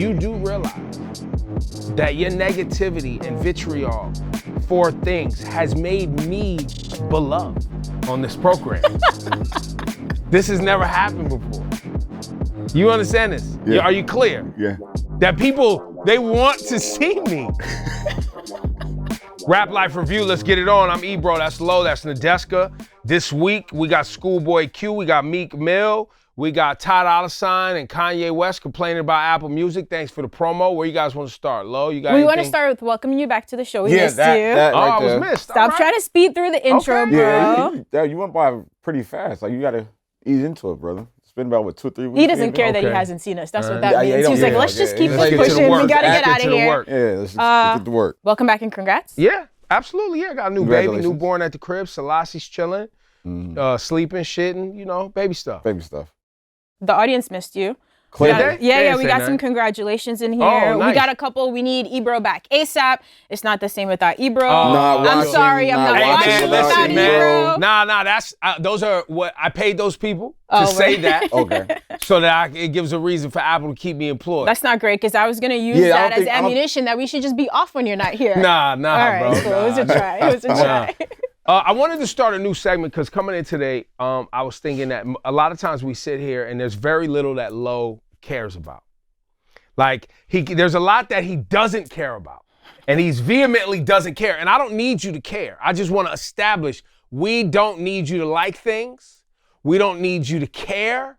you do realize that your negativity and vitriol for things has made me beloved on this program. This has never happened before. You understand this? Yeah. Are you clear? Yeah. That people, they want to see me. Rap Life Review, let's get it on. I'm Ebro, that's Low, that's Nadeska. This week, we got ScHoolboy Q, we got Meek Mill, we got Dolla and Kanye West complaining about Apple Music. Thanks for the promo. Where you guys want to start? Low, you got anything? We want to start with welcoming you back to the show. We missed you. That right I was there. missed. Stop trying to speed through the intro, bro. Yeah, you went by pretty fast. Like, you got to ease into it, brother. It's been about, 2 or 3 weeks? He doesn't care that he Okay. hasn't seen us. That's what that means. he He's don't like, care. let's just keep Let's this get to the pushing. We work. got to Let's get get out to of the here. work. Yeah, let's get to work. Welcome back and congrats. Yeah, absolutely. Yeah, got a new baby, Congratulations. newborn at the crib. Selassie's chilling, sleeping, shitting, you know, baby stuff. Baby stuff. The audience missed you. Clear Did they? Yeah, They we say got that. some congratulations in here. Oh, nice. We got a couple. We need Ebro back ASAP. It's not the same without Ebro. Not I'm watching, sorry, I'm not not watching watching without without Ebro. Ebro. Nah, that's those are what I paid those people to Oh, say right. that, Okay. so that it gives a reason for Apple to keep me employed. That's not great because I was going to use Yeah, I that don't as think- I don't- ammunition that we should just be off when you're not here. Nah, All right, bro. cool. It was a try. It was a try. I wanted to start a new segment because coming in today, I was thinking that a lot of times we sit here and there's very little that Low cares about. Like, there's a lot that he doesn't care about, and he's vehemently doesn't care. And I don't need you to care. I just want to establish we don't need you to like things. We don't need you to care,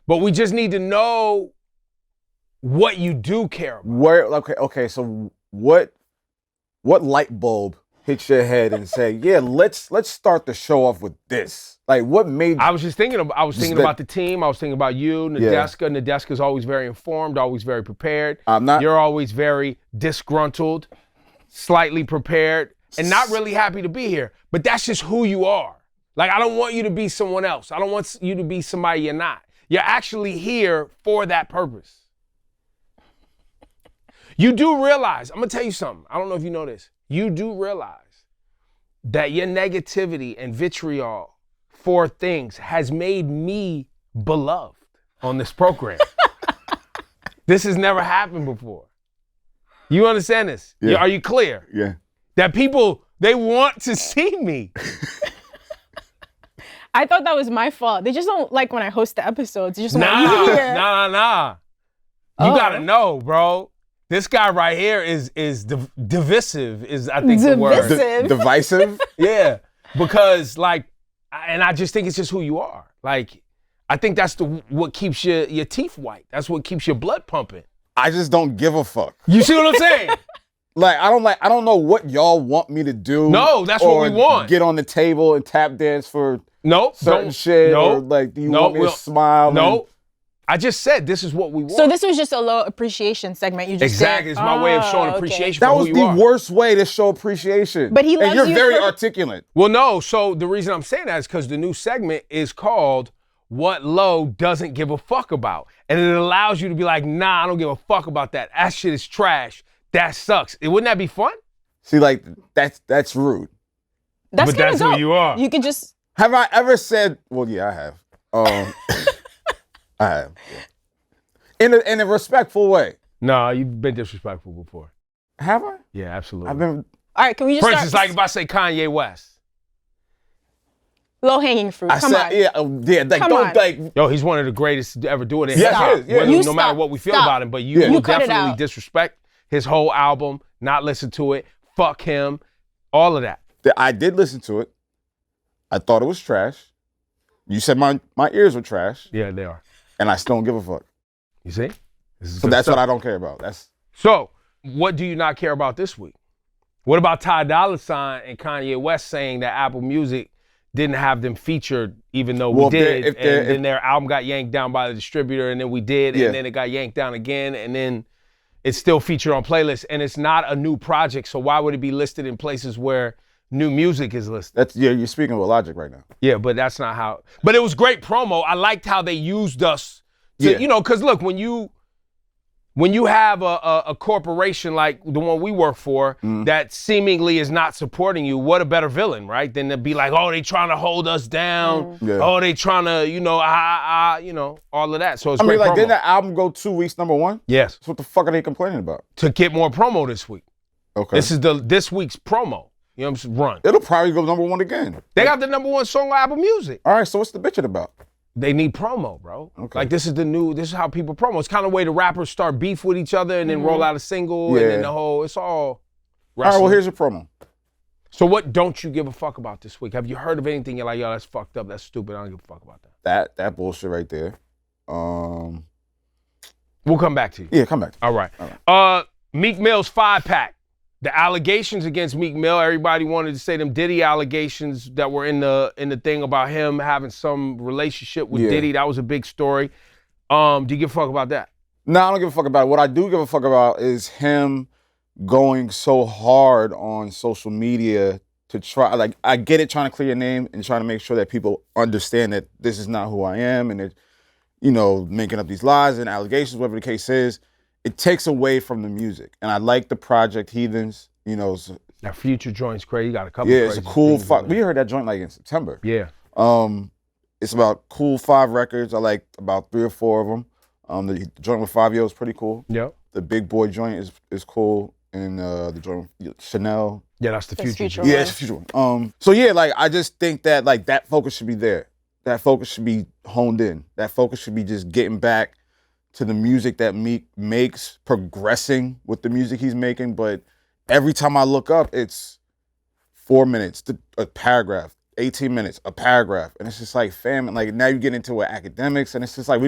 but we just need to know what you do care about. Okay, so what light bulb hits your head and say, yeah, let's start the show off with this? Like, what made I was thinking about the team. I was thinking about you, Nadeska. Yeah. Nadeska's always very informed, always very prepared. I'm not. You're always very disgruntled, slightly prepared, and not really happy to be here. But that's just who you are. Like, I don't want you to be someone else. I don't want you to be somebody you're not. You're actually here for that purpose. You do realize, I'm gonna tell you something. I don't know if you know this. You do realize that your negativity and vitriol for things has made me beloved on this program. This has never happened before. You understand this? Yeah. Are you clear? Yeah. That people, they want to see me. I thought that was my fault. They just don't like when I host the episodes. They just want Nah. you here. You Oh. gotta know, bro. This guy right here is divisive, is I think the word. Divisive? Divisive? Yeah, because like, and I just think it's just who you are. Like, I think that's what keeps your teeth white. That's what keeps your blood pumping. I just don't give a fuck. You see what I'm saying? I don't know what y'all want me to do. No, that's what we or want. Get on the table and tap dance for Nope. certain shit. Nope. Or like, do you Nope, want me to we'll- smile? No. I just said this is what we want. So this was just a low appreciation segment you just exactly. did? It's my way of showing Oh, okay. appreciation That for was who the you are. worst way to show appreciation. But he loves And you're you very for- articulate. Well, no. So the reason I'm saying that is because the new segment is called What Low Doesn't Give a Fuck About. And it allows you to be like, nah, I don't give a fuck about that. That shit is trash. That sucks. Wouldn't that be fun? See, like, that's rude. That's But kinda that's who dope. you are. You could just, Have I ever said, well, yeah, I have. I have. Yeah. In a respectful way. No, you've been disrespectful before. Have I? Yeah, absolutely. I've been. all right, can we just For start? instance, like if I say Kanye West. Low-hanging fruit, I come said, on. yeah, like, Come don't, on. like, Yo, he's one of the greatest to ever do it. Yes, Stop. he is, yeah. Whether- You no matter stop. what we feel Stop. about him, but you Yeah. will You cut it definitely out. disrespect his whole album, not listen to it, fuck him, all of that. I did listen to it. I thought it was trash. You said my ears were trash, Yeah, they are. and I still don't give a fuck. You see? This is So good that's stuff. what I don't care about. So, what do you not care about this week? What about Dolla and Kanye West saying that Apple Music didn't have them featured, even though we Well, did, if and then their album got yanked down by the distributor, and then we did, Yeah. and then it got yanked down again, and then it's still featured on playlists, and it's not a new project, so why would it be listed in places where new music is listed? You're speaking with logic right now. Yeah, but that's not how. But it was great promo. I liked how they used us to, Yeah. you know, because look, when you when you have a corporation like the one we work for that seemingly is not supporting you, what a better villain, right? Than to be like, oh, they trying to hold us down. Oh, they trying to, you know, all of that. So it's great like, promo. didn't that album go 2 weeks #1? Yes. So what the fuck are they complaining about? To get more promo this week. Okay. This is this week's promo. You know what I'm saying? Run. It'll probably go #1 again. They got the #1 song on Apple Music. All right, so what's the bitching about? They need promo, bro. Okay. Like this is how people promo. It's kind of way the rappers start beef with each other and then roll out a single and then it's all wrestling. All right, well, here's your promo. So what don't you give a fuck about this week? Have you heard of anything you're like, yo, that's fucked up, that's stupid, I don't give a fuck about that? That bullshit right there. We'll come back to you. Yeah, come back. All right. Meek Mill's 5-pack. The allegations against Meek Mill, everybody wanted to say them Diddy allegations that were in the thing about him having some relationship with Diddy. That was a big story. Do you give a fuck about that? No, I don't give a fuck about it. What I do give a fuck about is him going so hard on social media to try, like, I get it, trying to clear your name and trying to make sure that people understand that this is not who I am and that, you know, making up these lies and allegations, whatever the case is. It takes away from the music. And I like the project Heathens, you know. That Future joint's crazy. You got a couple. Yeah, it's a cool we heard that joint like in September. Yeah. It's about cool 5 records. I like about 3 or 4 of them. The joint with Fabio is pretty cool. Yep. The Big Boy joint is cool. And the joint with Chanel. Yeah, that's the Future. Yeah, it's the Future one. So yeah, like I just think that like that focus should be there. That focus should be honed in. That focus should be just getting back to the music that Meek makes, progressing with the music he's making. But every time I look up, it's 4 minutes, a paragraph, 18 minutes, a paragraph. And it's just like, fam, like now you get into academics and it's just like,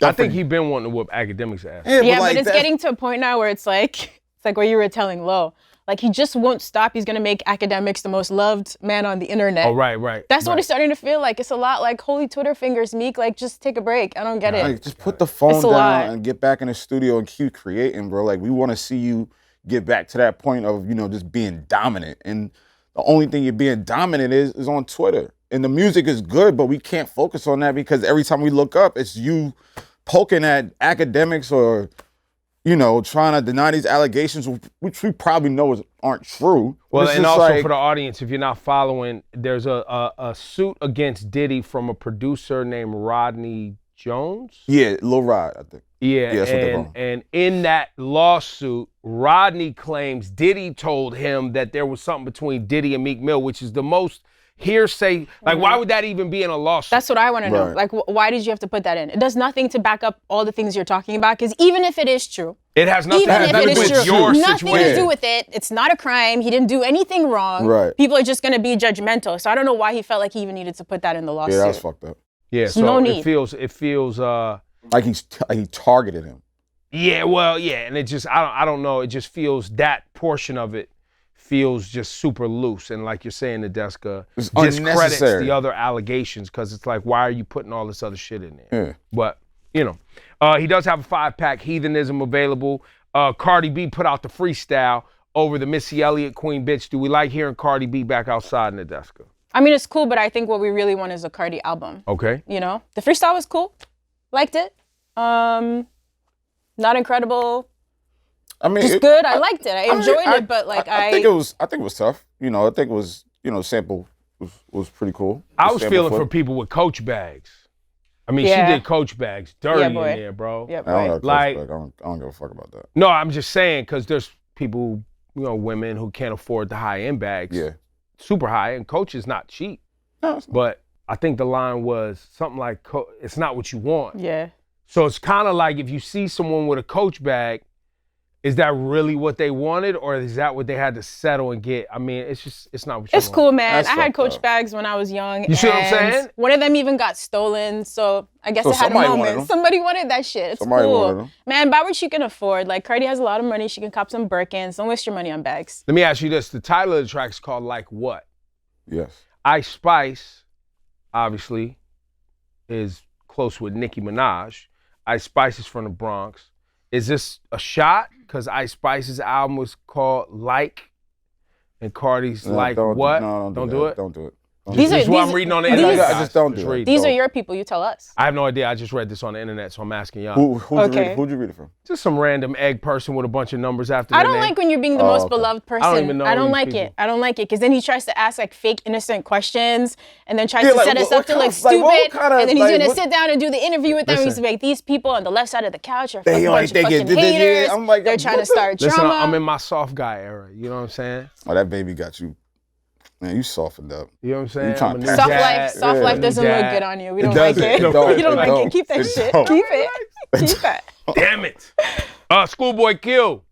I think he's been wanting to whoop academics' ass. Yeah, but it's getting to a point now where it's like what you were telling Lo. Like, he just won't stop. He's going to make academics the most loved man on the internet. Oh, right. That's what it's starting to feel like. It's a lot like, holy Twitter fingers, Meek. Like, just take a break. I don't get it. Like, just put the phone down and get back in the studio and keep creating, bro. Like, we want to see you get back to that point of, you know, just being dominant. And the only thing you're being dominant is on Twitter. And the music is good, but we can't focus on that because every time we look up, it's you poking at academics or, you know, trying to deny these allegations, which we probably know aren't true. Well, and also for the audience, if you're not following, there's a suit against Diddy from a producer named Rodney Jones. Yeah, Lil Rod, I think. Yeah, that's what they're calling. And in that lawsuit, Rodney claims Diddy told him that there was something between Diddy and Meek Mill, which is the most hearsay. Like, why would that even be in a lawsuit? That's what I want to know. Like, why did you have to put that in? It does nothing to back up all the things you're talking about, because even if it is true, it has nothing to do with your nothing situation. to do with it. It's not a crime. He didn't do anything wrong. Right. People are just going to be judgmental. So I don't know why he felt like he even needed to put that in the lawsuit. Yeah, that was fucked up. Yeah, so no need. It feels like he targeted him. Yeah, well, yeah, and it just I don't know. It just feels that portion of it feels just super loose, and like you're saying, Nadeska discredits the other allegations because it's like, why are you putting all this other shit in there? Yeah. But you know, he does have a 5-pack Heathenism available. Cardi B put out the Freestyle over the Missy Elliott Queen Bitch. Do we like hearing Cardi B back outside, Nadeska? I mean, it's cool, but I think what we really want is a Cardi album. Okay. You know, the Freestyle was cool, liked it. Not incredible. I mean, it's good. I liked it. I enjoyed it, but like I think it was tough. You know, I think it was, you know, sample was pretty cool. I was feeling for people with Coach bags. I mean, she did Coach bags dirty in there, bro. Yeah, I don't like, I don't give a fuck about that. No, I'm just saying because there's people, you know, women who can't afford the high-end bags. Yeah. Super high, and Coach is not cheap. No, it's not. But I think the line was something like, it's not what you want. Yeah. So it's kind of like if you see someone with a Coach bag, is that really what they wanted, or is that what they had to settle and get? I mean, it's not what you want. It's cool, man. That's I had Coach up. bags when I was young. You see what I'm saying? One of them even got stolen, so I guess it had a moment. Somebody wanted that shit. It's cool. Man, buy what you can afford. Like, Cardi has a lot of money. She can cop some Birkins. Don't waste your money on bags. Let me ask you this. The title of the track is called Like What? Yes. Ice Spice, obviously, is close with Nicki Minaj. Ice Spice is from the Bronx. Is this a shot? Because Ice Spice's album was called Like, and Cardi's Like What? No, don't do it. Don't do it. This is what I'm reading on the internet. I just don't do it. These are your people. You tell us. I have no idea. I just read this on the internet, so I'm asking y'all. Who'd you read it from? Just some random egg person with a bunch of numbers after their name. I don't like when you're being the most beloved person. I don't even know. I don't like it. I don't like it because then he tries to ask like fake innocent questions and then tries to set us up to look stupid. And then he's gonna sit down and do the interview with them. He's like, these people on the left side of the couch are fucking bunch of fucking haters. They're trying to start drama. Listen, I'm in my soft guy era. You know what I'm saying? Oh, that baby got you. Man, you softened up. You know what I'm saying? Soft life doesn't look good on you. We don't like it. You don't like it. Keep that shit. Keep it. Keep it. Damn it. ScHoolboy Q,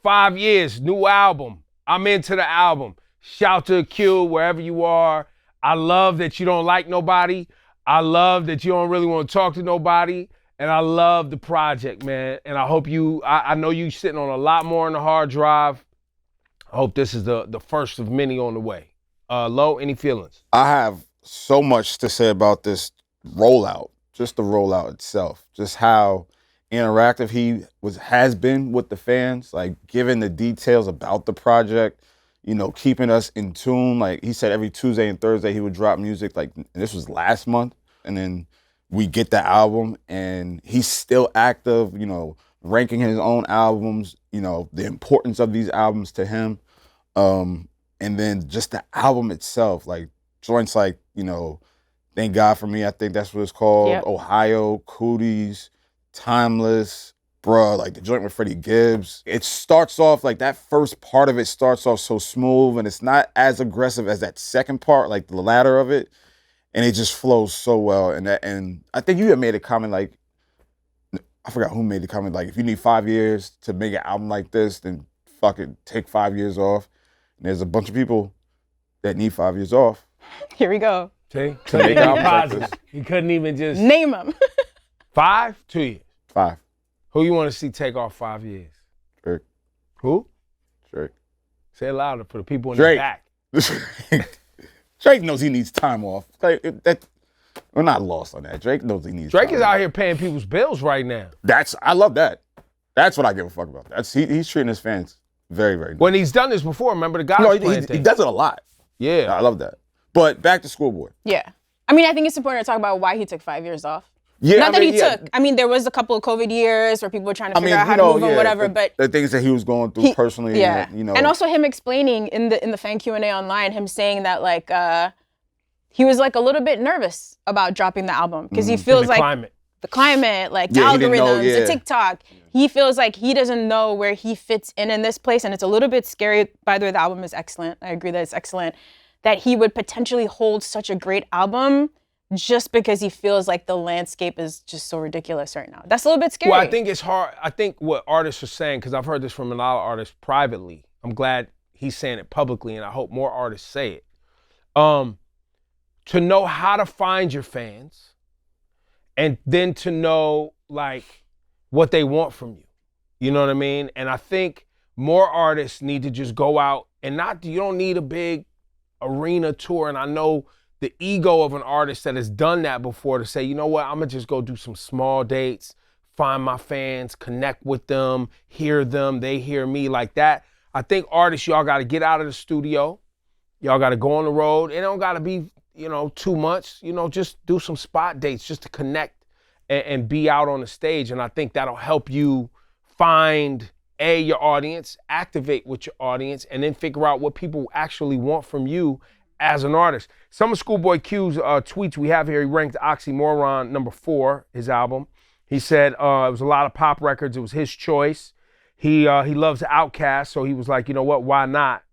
5 years, new album. I'm into the album. Shout to Q wherever you are. I love that you don't like nobody. I love that you don't really want to talk to nobody. And I love the project, man. And I hope I know you sitting on a lot more on the hard drive. I hope this is the first of many on the way. Low, any feelings? I have so much to say about this rollout, just the rollout itself, just how interactive he has been with the fans, like giving the details about the project, you know, keeping us in tune. Like he said, every Tuesday and Thursday he would drop music. Like this was last month, and then we get the album, and he's still active. You know, ranking his own albums. You know, the importance of these albums to him. And then just the album itself, like joints like, you know, Thank God For Me, I think that's what it's called. Yep. Ohio, Cooties, Timeless, bruh, like the joint with Freddie Gibbs. It starts off, like that first part of it starts off so smooth and it's not as aggressive as that second part, like the latter of it. And it just flows so well. And I think you had made a comment like, I forgot who made the comment, like if you need 5 years to make an album like this, then fuck it, take 5 years off. And there's a bunch of people that need 5 years off. Here we go. See? To make albums like this. He couldn't even just... Name them. 5? 2 years? 5. Who you want to see take off 5 years? Drake. Who? Drake. Say it louder for the people in the back. Drake knows he needs time off. We're not lost on that. Drake knows he needs Drake time is off. out here paying people's bills right now. I love that. That's what I give a fuck about. He's treating his fans very, very nice. When he's done this before, remember the guys playing he does it a lot. Yeah. I love that. But back to ScHoolboy. Yeah. I mean, I think it's important to talk about why he took 5 years off. Yeah, Not that he took. I mean, there was a couple of COVID years where people were trying to figure out how to move and whatever, but... The things that he was going through personally. Yeah. And, you know. And also him explaining in the fan Q&A online, him saying that like, he was like a little bit nervous about dropping the album because he feels like... The climate, like the algorithms, the TikTok. He feels like he doesn't know where he fits in this place, and it's a little bit scary. By the way, the album is excellent. I agree that it's excellent. That he would potentially hold such a great album just because he feels like the landscape is just so ridiculous right now. That's a little bit scary. Well, I think it's hard. I think what artists are saying, because I've heard this from a lot of artists privately. I'm glad he's saying it publicly, and I hope more artists say it. To know how to find your fans, and then to know like what they want from you. You know what I mean? And I think more artists need to just go out and you don't need a big arena tour. And I know the ego of an artist that has done that before to say, you know what, I'm gonna just go do some small dates, find my fans, connect with them, hear them, they hear me like that. I think artists, y'all gotta get out of the studio. Y'all gotta go on the road. It don't gotta be, too much, just do some spot dates just to connect and be out on the stage. And I think that'll help you find your audience, activate with your audience, and then figure out what people actually want from you as an artist. Some of ScHoolboy Q's tweets we have here, he ranked Oxymoron number 4, his album. He said it was a lot of pop records. It was his choice. He loves Outkast, so he was like, you know what, why not?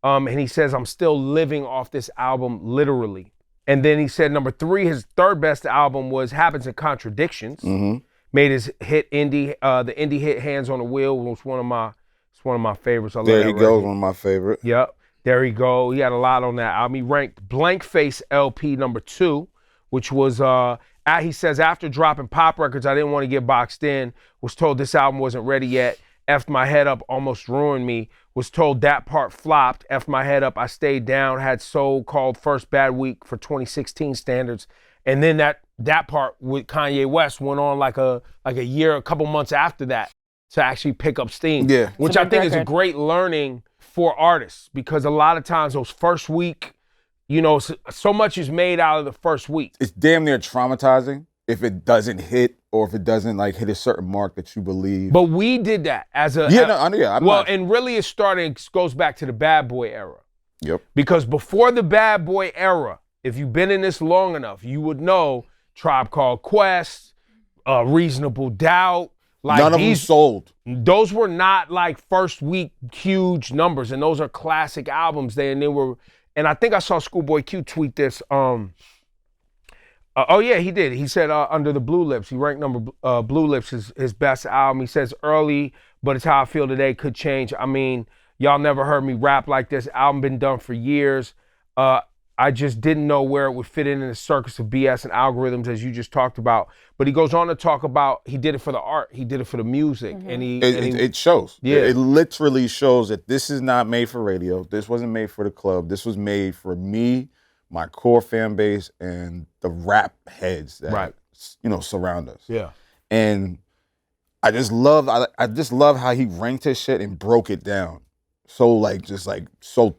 And he says, I'm still living off this album, literally. And then he said number 3, his third best album was Habits and Contradictions. Mm-hmm. Made his hit the indie hit Hands on the Wheel was one of my favorites. I love There that He Goes, one of my favorite. Yep. There He Go. He had a lot on that album. He ranked Blank Face LP number 2, which was he says after dropping pop records, I didn't want to get boxed in. Was told this album wasn't ready yet. Effed my head up, almost ruined me. Was told that part flopped. Effed my head up, I stayed down. Had so-called first bad week for 2016 standards. And then that part with Kanye West went on like a year, a couple months after that to actually pick up steam. Yeah. Which I think is a great learning for artists, because a lot of times those first week, you know, so much is made out of the first week. It's damn near traumatizing if it doesn't hit or if it doesn't like hit a certain mark that you believe. But we did that as a and really it goes back to the Bad Boy era. Yep. Because before the Bad Boy era, if you've been in this long enough, you would know Tribe Called Quest, Reasonable Doubt. Like none of them sold. Those were not like first week huge numbers, and those are classic albums. And I think I saw ScHoolboy Q tweet this. Oh yeah, he did. He said Under the Blue Lips, he ranked Blue Lips his best album. He says early, but it's how I feel today could change. I mean, y'all never heard me rap like this. Album been done for years. I just didn't know where it would fit in the circus of BS and algorithms, as you just talked about. But he goes on to talk about he did it for the art, he did it for the music, and it shows. Yeah, it literally shows that this is not made for radio. This wasn't made for the club. This was made for me, my core fan base, and the rap heads that surround us. Yeah, and I just love how he ranked his shit and broke it down so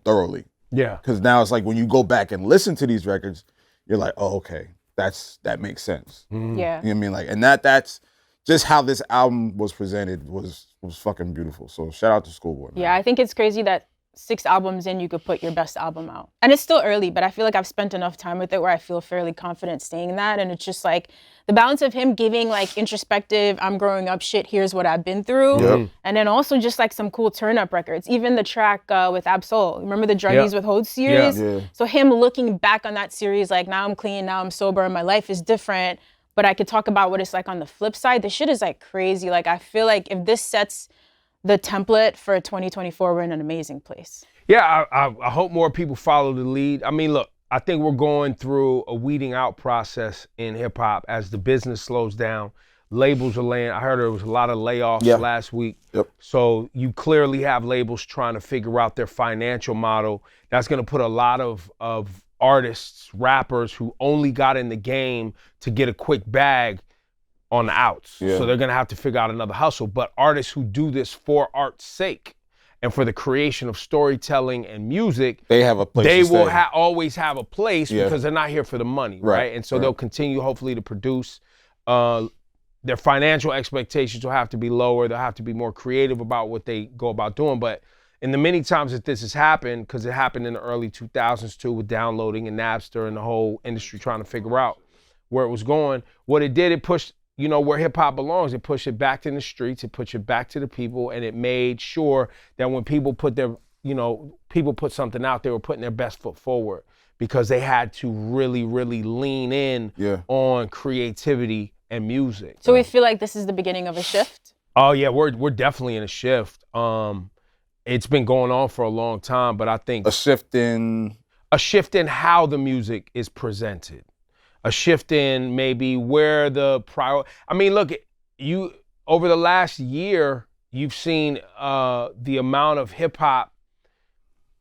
thoroughly. Yeah. Because now it's like when you go back and listen to these records, you're like, oh, okay, that makes sense. Mm-hmm. Yeah. You know what I mean? Like, and that's just how this album was presented was fucking beautiful. So shout out to ScHoolboy. Man. Yeah, I think it's crazy that 6 albums in, you could put your best album out. And it's still early, but I feel like I've spent enough time with it where I feel fairly confident saying that. And it's just like the balance of him giving like introspective, I'm growing up shit, here's what I've been through. Yep. And then also just like some cool turn-up records. Even the track with Ab-Soul. Remember the Druggies with Hode series? Yeah. So him looking back on that series, like now I'm clean, now I'm sober, and my life is different. But I could talk about what it's like on the flip side. The shit is like crazy. Like I feel like if this sets the template for 2024, we're in an amazing place. Yeah, I hope more people follow the lead. I mean, look, I think we're going through a weeding out process in hip hop as the business slows down. Labels are laying. I heard there was a lot of layoffs last week. Yep. So you clearly have labels trying to figure out their financial model. That's going to put a lot of artists, rappers who only got in the game to get a quick bag on the outs. Yeah. So they're going to have to figure out another hustle. But artists who do this for art's sake and for the creation of storytelling and music, they have a place. They will always have a place because they're not here for the money, Right. right? And so they'll continue, hopefully, to produce. Their financial expectations will have to be lower. They'll have to be more creative about what they go about doing. But in the many times that this has happened, because it happened in the early 2000s too, with downloading and Napster and the whole industry trying to figure out where it was going, what it did, it pushed, where hip hop belongs. It pushed it back to the streets, it pushed it back to the people, and it made sure that when people put people put something out, they were putting their best foot forward because they had to really, really lean in on creativity and music. So we feel like this is the beginning of a shift? Oh yeah, we're definitely in a shift. It's been going on for a long time, but I think a shift in how the music is presented. A shift in maybe where the I mean, look, you over the last year, you've seen the amount of hip hop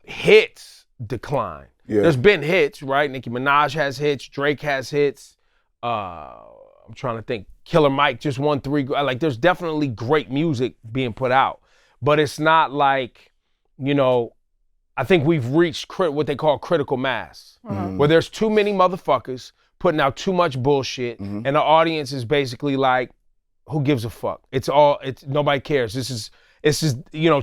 hits decline. Yeah. There's been hits, right? Nicki Minaj has hits, Drake has hits. I'm trying to think. Killer Mike just won 3. Like, there's definitely great music being put out, but it's not like, I think we've reached what they call critical mass, where there's too many motherfuckers putting out too much bullshit, and the audience is basically like, who gives a fuck? It's nobody cares. This is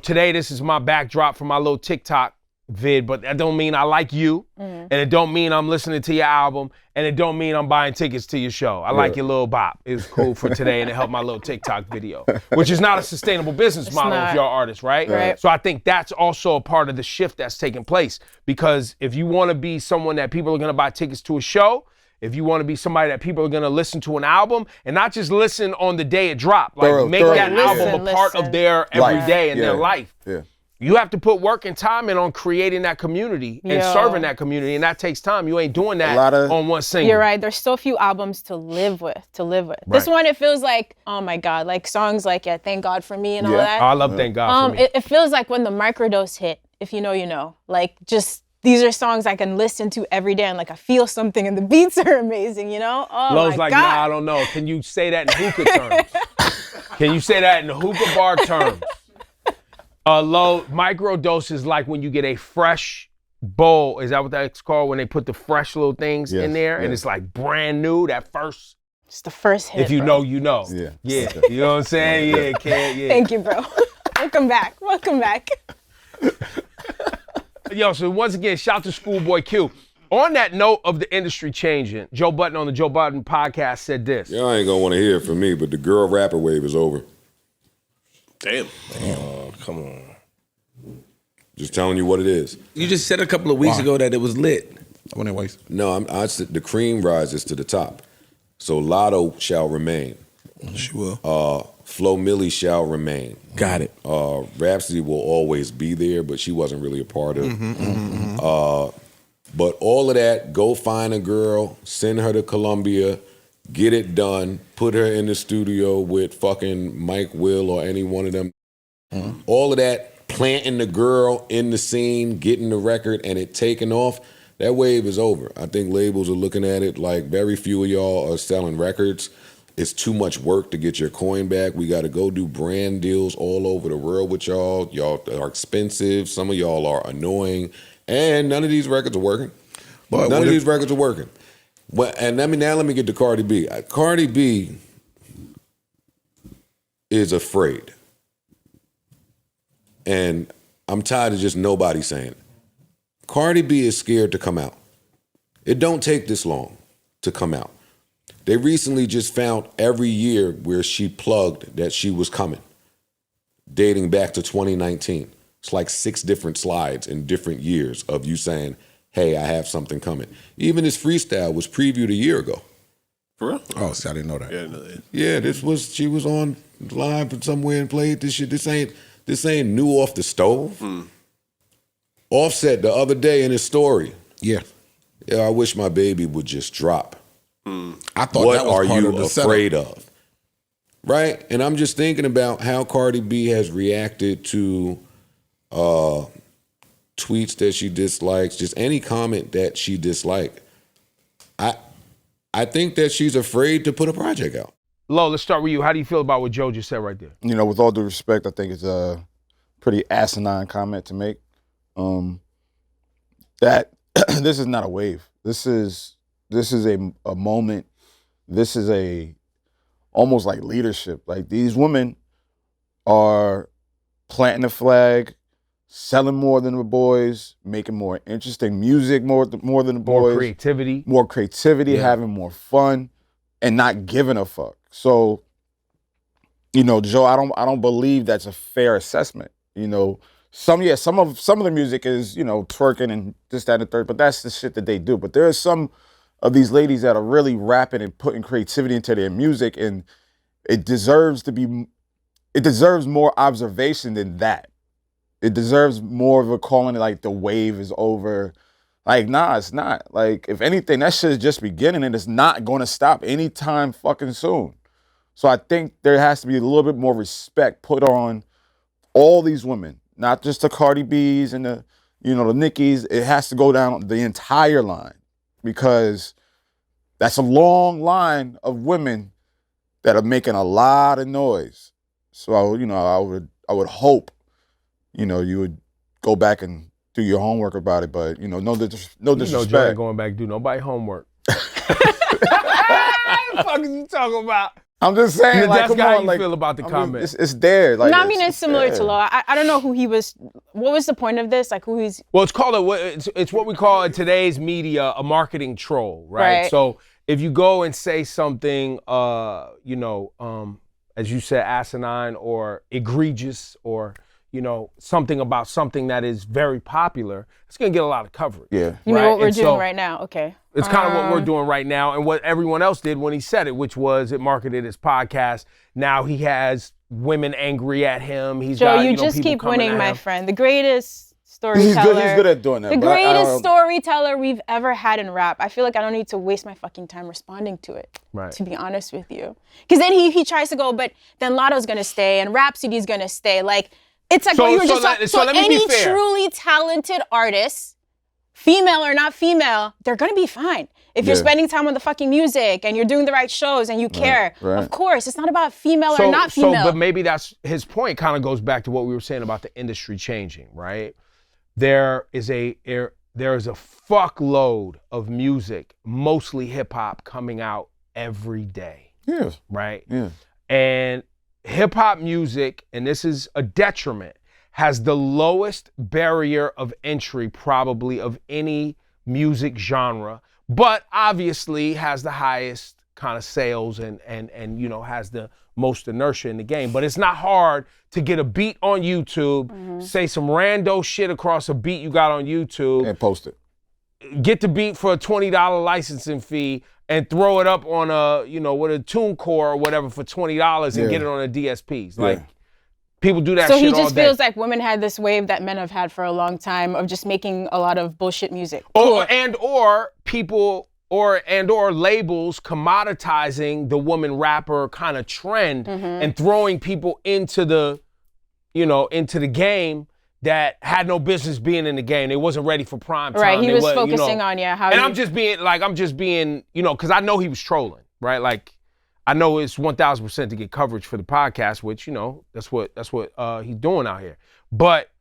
today this is my backdrop for my little TikTok vid, but that don't mean I like you, and it don't mean I'm listening to your album, and it don't mean I'm buying tickets to your show. I like your little bop. It was cool for today, and it helped my little TikTok video, which is not a sustainable business model if you're an artist, right? Right? So I think that's also a part of the shift that's taking place, because if you want to be someone that people are going to buy tickets to a show, if you want to be somebody that people are going to listen to an album, and not just listen on the day it dropped, like make that album a part of their everyday and their life. Yeah. You have to put work and time in on creating that community and serving that community, and that takes time. You ain't doing that on one single. You're right. There's so few albums to live with. Right. This one, it feels like, oh my God, like songs like Thank God for Me and all that. Oh, I love Thank God for Me. It feels like when the microdose hit, if you know, you know. Like, just, these are songs I can listen to every day, and like I feel something, and the beats are amazing, Oh Lowe's my like, God. nah, I don't know. Can you say that in hookah terms? Can you say that in the hookah bar terms? Low microdose is like when you get a fresh bowl. Is that what that's called when they put the fresh little things in there and it's like brand new? That first. It's the first hit. If you know, you know. Yeah. You know what I'm saying? Yeah, kid. Yeah. Thank you, bro. Welcome back. Yo, so once again, shout out to ScHoolboy Q. On that note of the industry changing, Joe Budden on the Joe Budden podcast said this. Y'all ain't gonna want to hear it from me, but the girl rapper wave is over. Damn. Come on. Just telling you what it is. You just said a couple of weeks ago that it was lit. No, I said the cream rises to the top. So Lotto shall remain. She will. Flo Milli shall remain. Got it. Rhapsody will always be there, but she wasn't really a part of. But all of that, go find a girl, send her to Columbia, get it done, put her in the studio with fucking Mike Will or any one of them. All of that, planting the girl in the scene, getting the record, and it taking off, that wave is over. I think labels are looking at it like very few of y'all are selling records. It's too much work to get your coin back. We got to go do brand deals all over the world with y'all. Y'all are expensive. Some of y'all are annoying. And none of these records are working. None of these records are working. Well, and let me get to Cardi B. Cardi B is afraid. And I'm tired of just nobody saying it. Cardi B is scared to come out. It don't take this long to come out. They recently just found every year where she plugged that she was coming, dating back to 2019. It's like 6 different slides in different years of you saying, hey, I have something coming. Even this freestyle was previewed a year ago. For real? Oh, see, I didn't know that. Yeah, I didn't know that. Yeah, she was on live somewhere and played this shit. This ain't new off the stove. Offset the other day in his story. Yeah, I wish my baby would just drop. I thought What that was are part you of the afraid setup. of? Right? And I'm just thinking about how Cardi B has reacted to tweets that she dislikes, just any comment that she disliked. I think that she's afraid to put a project out. Lo, let's start with you. How do you feel about what Joe just said right there? You know, with all due respect, I think it's a pretty asinine comment to make. That this is not a wave. This is a moment. This is almost like leadership. Like, these women are planting the flag, selling more than the boys, making more interesting music more than the boys. More creativity, having more fun, and not giving a fuck. So, you know, Joe, I don't believe that's a fair assessment. You know, some of the music is, you know, twerking and this, that, and the third, but that's the shit that they do. But there are some of these ladies that are really rapping and putting creativity into their music, and it deserves more observation than that. It deserves more of a calling it like the wave is over. Like, nah, it's not. Like, if anything, that shit is just beginning, and it's not going to stop anytime fucking soon. So I think there has to be a little bit more respect put on all these women, not just the Cardi B's and the Nickies. It has to go down the entire line, because that's a long line of women that are making a lot of noise. So I would hope, you would go back and do your homework about it, but no disrespect. Joe ain't going back to do nobody homework. What the fuck is you talking about? I'm just saying, like, come how on, you like, feel about the comment? It's there. Like, no, I mean, it's similar to Lo. I don't know who he was. What was the point of this? Like, who he's? Well, it's what we call in today's media a marketing troll, right? So if you go and say something, as you said, asinine or egregious, or something about something that is very popular, it's gonna get a lot of coverage. Yeah. You know what we're doing right now? Okay. It's kind of what we're doing right now, and what everyone else did when he said it, which was it marketed his podcast. Now he has women angry at him. He's Joe, got, you just people keep coming winning, at my him. friend. The greatest storyteller. He's good at doing that. The greatest storyteller we've ever had in rap. I feel like I don't need to waste my fucking time responding to it. Right. To be honest with you, because then he tries to go, but then Lotto's gonna stay and Rhapsody's gonna stay. Like, it's like what you were just talking. So let me be any fair. truly talented artist, female or not female, they're gonna be fine. If you're spending time on the fucking music and you're doing the right shows and you care, of course, it's not about female or not female. But maybe that's his point. Kind of goes back to what we were saying about the industry changing, right? There is there's a fuckload of music, mostly hip hop, coming out every day. Yes. Right? Yeah. And hip hop music, and this is a detriment, has the lowest barrier of entry probably of any music genre, but obviously has the highest kind of sales and you know, has the most inertia in the game. But it's not hard to get a beat on YouTube, say some rando shit across a beat you got on YouTube. And post it. Get the beat for a $20 licensing fee and throw it up on a, you know, with a TuneCore or whatever for $20 and get it on a DSPs. Like, people do that shit all day. So he just feels like women had this wave that men have had for a long time of just making a lot of bullshit music. Or people or labels commoditizing the woman rapper kind of trend and throwing people into the, you know, into the game that had no business being in the game. They wasn't ready for prime time. Right, he was focusing on, how and I'm just being, you know, because I know he was trolling, right? Like, I know it's 1,000% to get coverage for the podcast, which, you know, that's what he's doing out here. But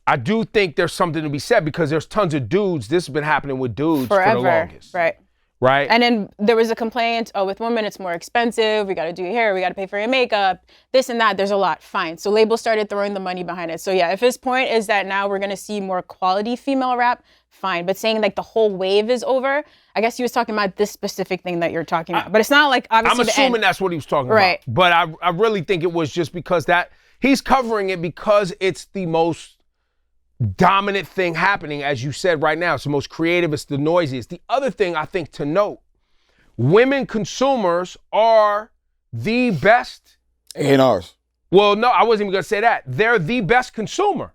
I do think there's something to be said because there's tons of dudes. This has been happening with dudes forever, for the longest. Right. And then there was a complaint, with women it's more expensive, we gotta do your hair, we gotta pay for your makeup, this and that, there's a lot, fine. So labels started throwing the money behind it. So yeah, if his point is that now we're gonna see more quality female rap, fine. But saying like the whole wave is over, I guess he was talking about this specific thing that you're talking about. But it's not like obviously I'm assuming that's what he was talking about. But I really think it was just because that, he's covering it because it's the most dominant thing happening, as you said right now. It's the most creative, it's the noisiest. The other thing I think to note, women consumers are the best. A&Rs. Well, no, I wasn't even gonna say that. They're the best consumer.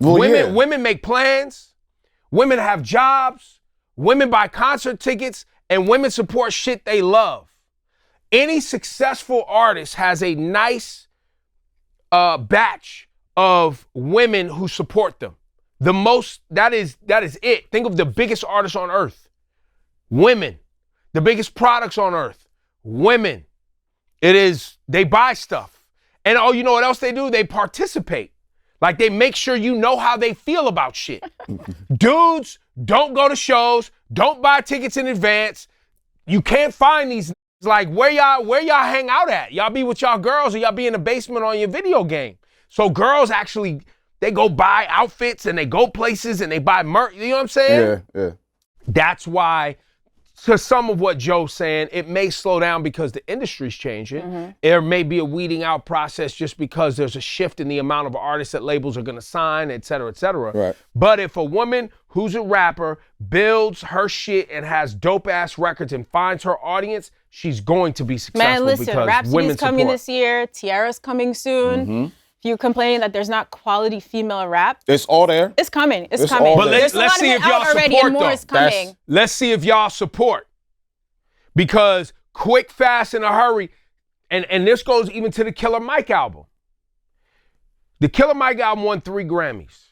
Well, women make plans, women have jobs, women buy concert tickets, and women support shit they love. Any successful artist has a nice batch of women who support them. The most, that is it. Think of the biggest artists on earth. Women. The biggest products on earth. Women. It is, they buy stuff. And you know what else they do? They participate. Like, they make sure you know how they feel about shit. Dudes don't go to shows, don't buy tickets in advance. You can't find these, like, where y'all hang out at? Y'all be with y'all girls or y'all be in the basement on your video game. So girls actually, they go buy outfits and they go places and they buy merch. You know what I'm saying? Yeah. That's why, to some of what Joe's saying, it may slow down because the industry's changing. There may be a weeding out process just because there's a shift in the amount of artists that labels are gonna sign, et cetera, et cetera. Right. But if a woman who's a rapper builds her shit and has dope ass records and finds her audience, she's going to be successful. Man, listen, because Rhapsody's coming support. this year, Tiara's coming soon. If you're complaining that there's not quality female rap, it's all there. It's coming. It's coming. But let's see if y'all support and more is coming. Let's see if y'all support. Because quick, fast, in a hurry, and this goes even to the Killer Mike album. The Killer Mike album won 3 Grammys.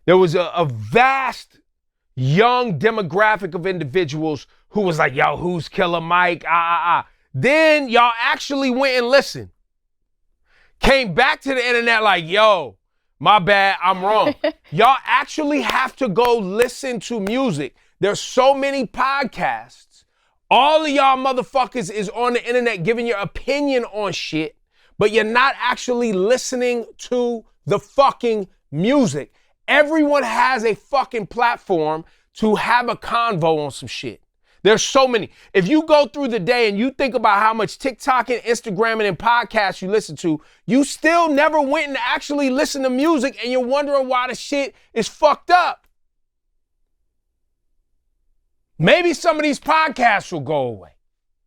There was a vast young demographic of individuals who was like, yo, who's Killer Mike? Then y'all actually went and listened. Came back to the internet like, yo, my bad, I'm wrong. Y'all actually have to go listen to music. There's so many podcasts. All of y'all motherfuckers is on the internet giving your opinion on shit, but you're not actually listening to the fucking music. Everyone has a fucking platform to have a convo on some shit. There's so many. If you go through the day and you think about how much TikTok and Instagram and podcasts you listen to, you still never went and actually listened to music and you're wondering why the shit is fucked up. Maybe some of these podcasts will go away.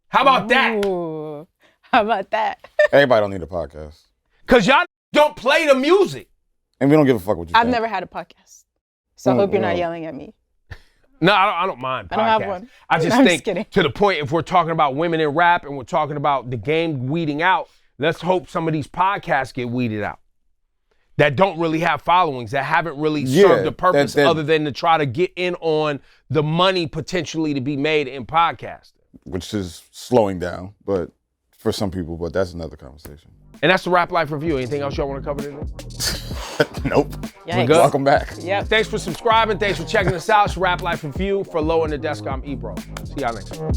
How about that? How about that? Everybody don't need a podcast. Because y'all don't play the music. And we don't give a fuck what you I've think. never had a podcast. So I hope you're not yelling at me. No, I don't mind podcasts. I don't have one. I just I'm think just kidding. To the point, if we're talking about women in rap and we're talking about the game weeding out, let's hope some of these podcasts get weeded out that don't really have followings, that haven't really served a purpose other than to try to get in on the money potentially to be made in podcasting. Which is slowing down, but for some people, but that's another conversation. And that's the Rap Life Review. Anything else y'all want to cover today? Nope. Yikes. We're good? Welcome back. Yep. Thanks for subscribing. Thanks for checking us out. It's Rap Life Review. For Low and Nadeska, I'm Ebro. See y'all next time.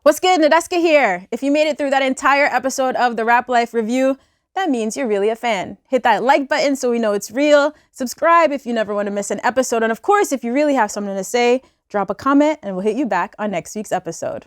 What's good? Nadeska here. If you made it through that entire episode of the Rap Life Review, that means you're really a fan. Hit that like button so we know it's real. Subscribe if you never want to miss an episode. And of course, if you really have something to say, drop a comment and we'll hit you back on next week's episode.